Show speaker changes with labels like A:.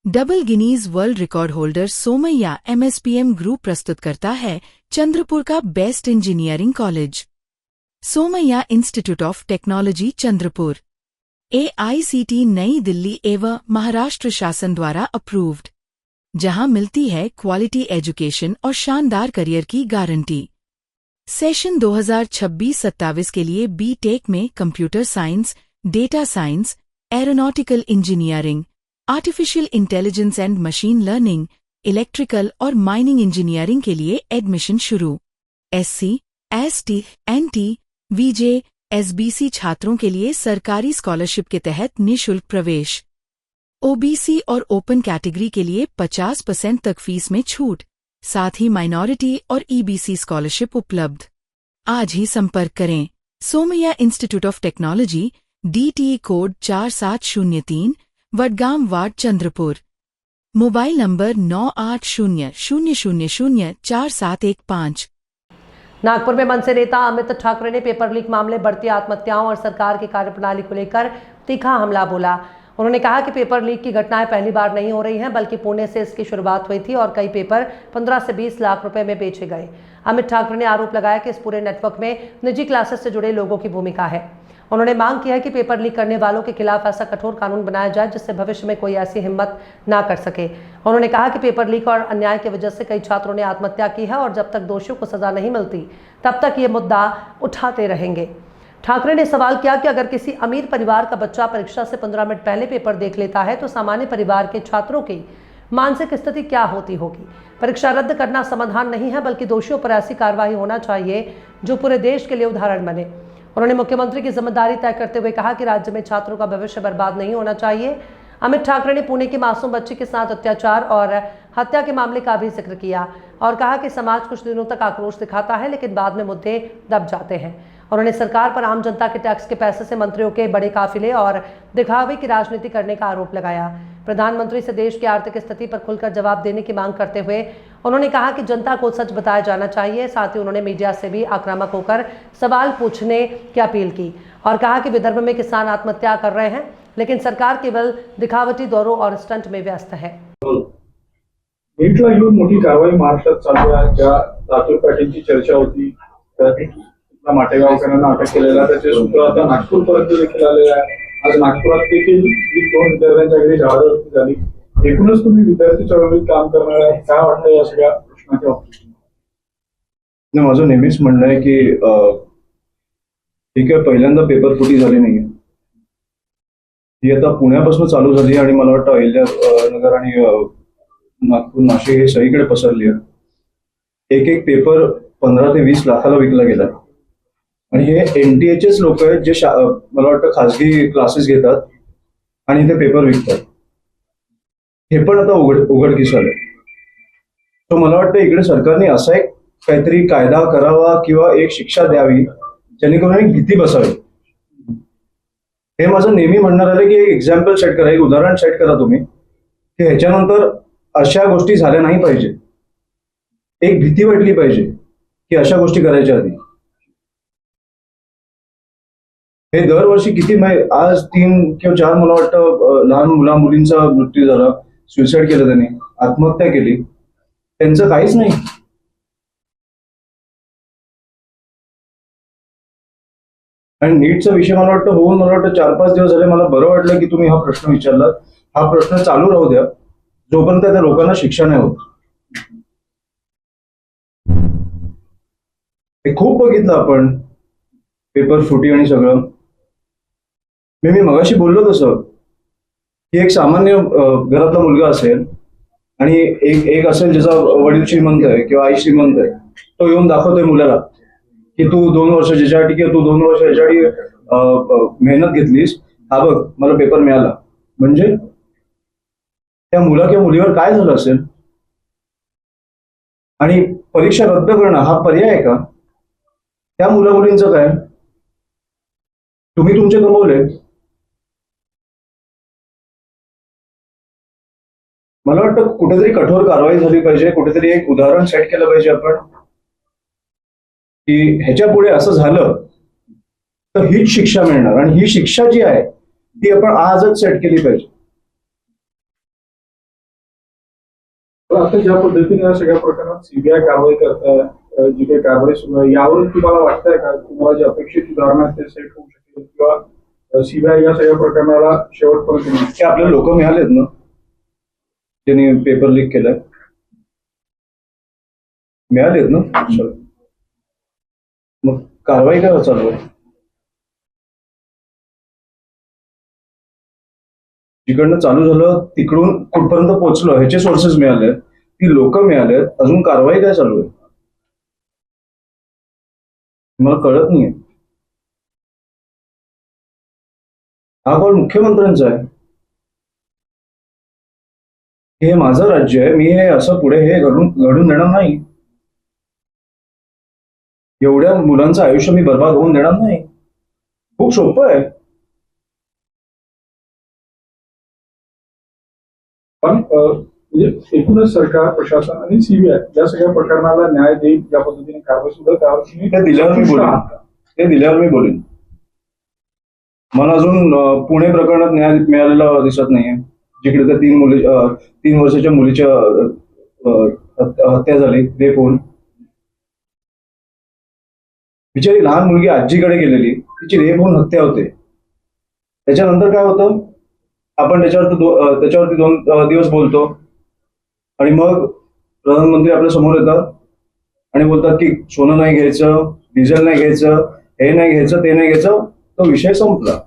A: Double Guinness world record holder Somaiya MSPM group प्रस्तुत करता है चंद्रपुर का best engineering college. Somaiya institute of technology Chandrapur AICTE Nai Delhi एवं महाराष्ट्र शासन द्वारा अप्रूव्ड, जहां मिलती है क्वालिटी एजुकेशन और शानदार करियर की गारंटी। सेशन 2026-27 के लिए BTech में computer science, data science, aeronautical engineering, artificial intelligence end machine learning, electrical और माइनिंग इंजीनियरिंग के लिए एडमिशन शुरू। SC, ST, NT, VJ, SBC छात्रों के लिए सरकारी स्कॉलरशिप के तहत निःशुल्क प्रवेश। OBC और ओपन कैटेगरी के लिए 50% तक फीस में छूट, साथ ही माइनॉरिटी और EBC स्कॉलरशिप उपलब्ध। आज ही संपर्क करें। Somaiya institute of technology, DTE code 4703, Vadgam ward Chandrapur. Mobile number 9800004715।
B: Nagpur में मनसे नेता अमित ठाकरे ने पेपर लीक मामले, बढ़ती आत्महत्याओं और सरकार की कार्यप्रणाली को लेकर तीखा हमला बोला। उन्होंने कहा कि पेपर लीक की घटनाएं पहली बार नहीं हो रही हैं, बल्कि पुणे से इसकी शुरुआत हुई थी और कई पेपर 15 से 20 लाख रुपए में बेचे गए। अमित ठाकरे ने आरोप लगाया कि इस पूरे नेटवर्क में निजी क्लासेस से जुड़े लोगों की भूमिका है। उन्होंने मांग की है कि पेपर लीक करने वालों के खिलाफ ऐसा कठोर कानून बनाया जाए जिससे भविष्य में कोई ऐसी हिम्मत ना कर सके। उन्होंने कहा कि पेपर लीक और अन्याय की वजह से कई छात्रों ने आत्महत्या की है और जब तक दोषियों को सजा नहीं मिलती तब तक ये मुद्दा उठाते रहेंगे। ठाकरे ने सवाल किया कि अगर किसी अमीर परिवार का बच्चा परीक्षा से 15 मिनट पहले पेपर देख लेता है तो सामान्य परिवार के छात्रों की मानसिक स्थिति क्या होती होगी। परीक्षा रद्द करना समाधान नहीं है, बल्कि दोषियों पर ऐसी कार्रवाई होना चाहिए जो पूरे देश के लिए उदाहरण बने। उन्होंने मुख्यमंत्री की जिम्मेदारी तय करते हुए कहा कि राज्य में छात्रों का भविष्य बर्बाद नहीं होना चाहिए। अमित ठाकरे ने पुणे की मासूम बच्ची के साथ अत्याचार और हत्या के मामले का भी जिक्र किया और कहा कि समाज कुछ दिनों तक आक्रोश दिखाता है, लेकिन बाद में मुद्दे दब जाते हैं। उन्होंने सरकार पर आम जनता के टैक्स के पैसे से मंत्रियों के बड़े काफिले और दिखावे की राजनीति करने का आरोप लगाया। प्रधानमंत्री से देश की आर्थिक स्थिति पर खुलकर जवाब देने की मांग करते हुए उन्होंने कहा कि जनता को सच बताया जाना चाहिए। साथ ही उन्होंने मीडिया से भी आक्रामक होकर सवाल पूछने की अपील की और कहा कि विदर्भ में किसान आत्महत्या कर रहे हैं, लेकिन सरकार केवल दिखावटी दौरों और स्टंट में व्यस्त है।
C: नीटला घेऊन मोठी कारवाई महाराष्ट्रात चालू आहे। ज्या राजू पाटीलची चर्चा होती, माटेगावकरांना अटक केलेला, त्याचे सूत्र आता नागपूरपर्यंत देखील आलेले आहे। आज नागपुरात देखील 2 विद्यार्थ्यांच्या घरी झाडाझडती झाली। एकूणच तुम्ही विद्यार्थी चळवळीत काम करणार आहे, काय वाटतं या सगळ्या प्रश्नाच्या बाबतीत?
D: माझं नेहमीच म्हणणं आहे की ठीक आहे, पहिल्यांदा पेपर फुटी झाली नाहीये, ही आता पुण्यापासून चालू झाली आणि मला वाटतं अहिल्यानगर आणि नागपूर, नाशिक हे सगळीकडे पसरली आहे। एक पेपर 15 ते 20 लाखाला विकला गेला आणि हे NTHच लोक आहेत जे मला वाटतं खासगी क्लासेस घेतात आणि ते पेपर विकतात। हे पण आता उघडकीस आलंय। तर मला वाटतं इकडे सरकारने असा एक काहीतरी कायदा करावा किंवा एक शिक्षा द्यावी जेणेकरून एक भीती बसावी। हे माझं नेहमी म्हणणार आहे की एक एक्झाम्पल सेट करा, एक उदाहरण सेट करा तुम्ही की ह्याच्यानंतर अशा गोष्टी झाल्या नाही पाहिजे। एक भीती वाटली पाहिजे की अशा गोष्टी करायच्या आधी। हे दरवर्षी किती आज 3 किंवा 4 मला वाटतं लहान मुलींचा मृत्यू झाला, सुसाईड केलं, त्यांनी आत्महत्या केली, त्यांचं काहीच नाही। आणि नीटचा विषय मला वाटतं होऊन 4-5 दिवस झाले। मला बरं वाटलं की तुम्ही हा प्रश्न विचारला। हा प्रश्न चालू राहू द्या जोपर्यंत त्या लोकांना शिक्षा नाही होत। हे खूप बघितलं आपण, पेपर फुटी आणि सगळं। मी मगाशी बोललो तसं की एक सामान्य घरातला मुलगा असेल आणि एक असेल ज्याचा वडील श्रीमंत आहे किंवा आई श्रीमंत आहे, तो येऊन दाखवतोय मुलाला की तू 2 वर्ष ज्याच्यासाठी किंवा तू 2 वर्ष याच्यासाठी मेहनत घेतलीस, हा बघ मला पेपर मिळाला। म्हणजे त्या मुला किंवा मुलीवर काय झालं असेल? आणि परीक्षा रद्द करणं हा पर्याय आहे का? त्या मुला मुलींचं काय? तुम्ही तुमचे कमवले। मला वाटतं कुठेतरी कठोर कारवाई झाली पाहिजे, कुठेतरी एक उदाहरण सेट केलं पाहिजे आपण की ह्याच्या पुढे असं झालं तर हीच शिक्षा मिळणार आणि ही शिक्षा जी आहे ती आपण आजच सेट केली पाहिजे।
C: तर आता ज्या पद्धतीने या सगळ्या प्रकरणात सीबीआय कारवाई करताय, जी काही कारवाई सुरू आहे यावरून तुम्हाला वाटतंय का तुम्हाला जे अपेक्षित सुधारणा आहे ते सेट होऊ शकेल किंवा सीबीआय या सगळ्या प्रकरणाला शेवटपर्यंत नेईल?
D: की आपले लोक मिळालेत ना ज्यांनी पेपर लीक केलाय, मिळालेत ना सर, मग कारवाई काय चालू आहे? जिकडनं चालू झालं तिकडून कुठपर्यंत पोहोचलो ह्याचे सोर्सेस मिळाले, ती लोक मिळालेत, अजून कारवाई काय चालू आहे मला कळत नाहीये. हा कॉल मुख्यमंत्र्यांचा आहे. हे माझं राज्य आहे, मी हे असं पुढे हे घडून देणार नाही. एवढ्या मुलांचं आयुष्य मी बर्बाद होऊन देणार नाही. खूप सोपं आहे.
C: पण म्हणजे एकूणच सरकार, प्रशासन आणि सीबीआय या सगळ्या प्रकरणाला न्याय देईल ज्या पद्धतीने कारवाई सुद्धा त्यावर तुम्ही
D: ते दिल्यावर मी बोलेन. मला अजून पुणे प्रकरणात न्याय मिळालेला दिसत नाहीये, जिकडे त्या 3 वर्षाच्या मुलीच्या हत्या झाली, रेप होऊन. बिचारी लहान मुलगी आजीकडे गेलेली, तिची रेप होऊन हत्या होते. त्याच्यानंतर काय होतं, आपण त्याच्यावरती 2 दिवस बोलतो आणि मग प्रधानमंत्री आपल्या समोर येतात आणि बोलतात की सोनं नाही घ्यायचं, डिझेल नाही घ्यायचं, हे नाही घ्यायचं, ते नाही घ्यायचं, तो विषय संपला.